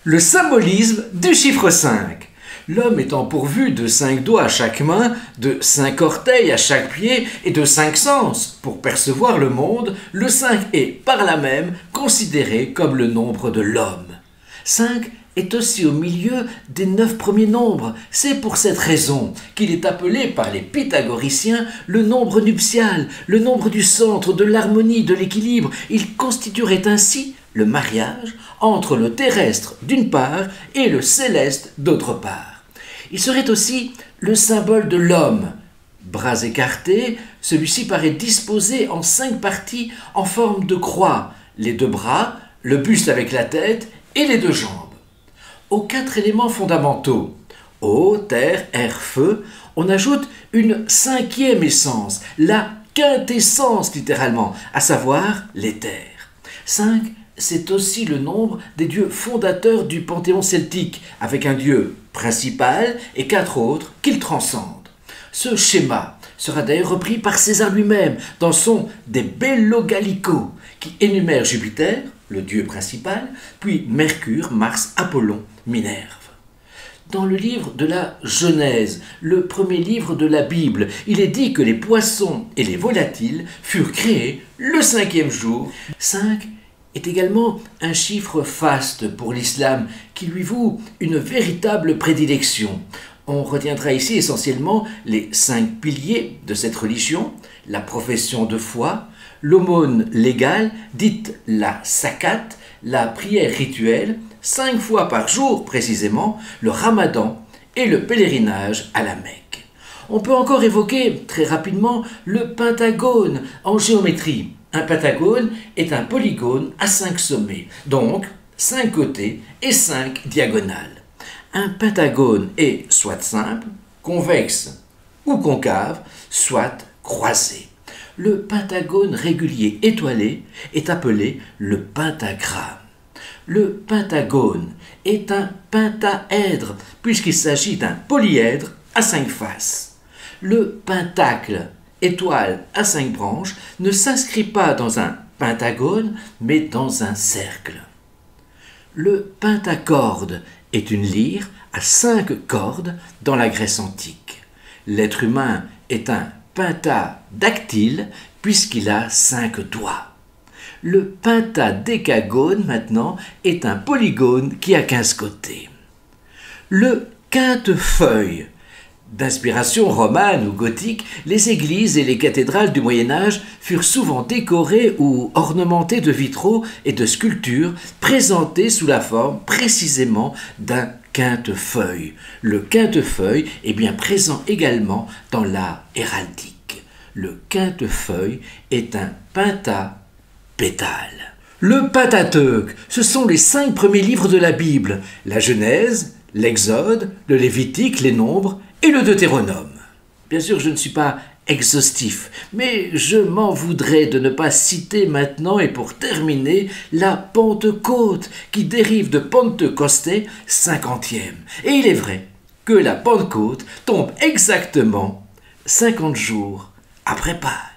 Le symbolisme du chiffre 5. L'homme étant pourvu de 5 doigts à chaque main, de 5 orteils à chaque pied et de 5 sens pour percevoir le monde, le 5 est par là même considéré comme le nombre de l'homme. 5 est aussi au milieu des 9 premiers nombres. C'est pour cette raison qu'il est appelé par les pythagoriciens le nombre nuptial, le nombre du centre, de l'harmonie, de l'équilibre. Il constituerait ainsi le mariage entre le terrestre d'une part et le céleste d'autre part. Il serait aussi le symbole de l'homme. Bras écartés, celui-ci paraît disposé en 5 parties en forme de croix, les 2 bras, le buste avec la tête et les 2 jambes. Aux 4 éléments fondamentaux, eau, terre, air, feu, on ajoute une 5e essence, la quintessence littéralement, à savoir l'éther. 5, c'est aussi le nombre des dieux fondateurs du panthéon celtique, avec un dieu principal et 4 autres qu'il transcende. Ce schéma sera d'ailleurs repris par César lui-même dans son De Bello Gallico, qui énumère Jupiter, le dieu principal, puis Mercure, Mars, Apollon, Minerve. Dans le livre de la Genèse, le premier livre de la Bible, il est dit que les poissons et les volatiles furent créés le 5e jour. 5 est également un chiffre faste pour l'islam qui lui voue une véritable prédilection. On retiendra ici essentiellement les 5 piliers de cette religion, la profession de foi, l'aumône légale, dite la zakat, la prière rituelle, 5 fois par jour précisément, le ramadan et le pèlerinage à la Mecque. On peut encore évoquer très rapidement le pentagone en géométrie. Un pentagone est un polygone à 5 sommets, donc 5 côtés et 5 diagonales. Un pentagone est soit simple, convexe ou concave, soit croisé. Le pentagone régulier étoilé est appelé le pentagramme. Le pentagone est un pentaèdre puisqu'il s'agit d'un polyèdre à 5 faces. Le pentacle, étoile à 5 branches, ne s'inscrit pas dans un pentagone mais dans un cercle. Le pentacorde est une lyre à 5 cordes dans la Grèce antique. L'être humain est un pentadactyle puisqu'il a 5 doigts. Le pentadécagone, maintenant, est un polygone qui a 15 côtés. Le quintefeuille. D'inspiration romane ou gothique, les églises et les cathédrales du Moyen-Âge furent souvent décorées ou ornementées de vitraux et de sculptures présentées sous la forme précisément d'un quintefeuille. Le quintefeuille est bien présent également dans l'art héraldique. Le quintefeuille est un pentapétale. Le Pentateuque, ce sont les 5 premiers livres de la Bible, la Genèse, l'Exode, le Lévitique, les Nombres et le Deutéronome. Bien sûr, je ne suis pas exhaustif, mais je m'en voudrais de ne pas citer maintenant et pour terminer la Pentecôte qui dérive de Pentecoste, 50e. Et il est vrai que la Pentecôte tombe exactement 50 jours après Pâques.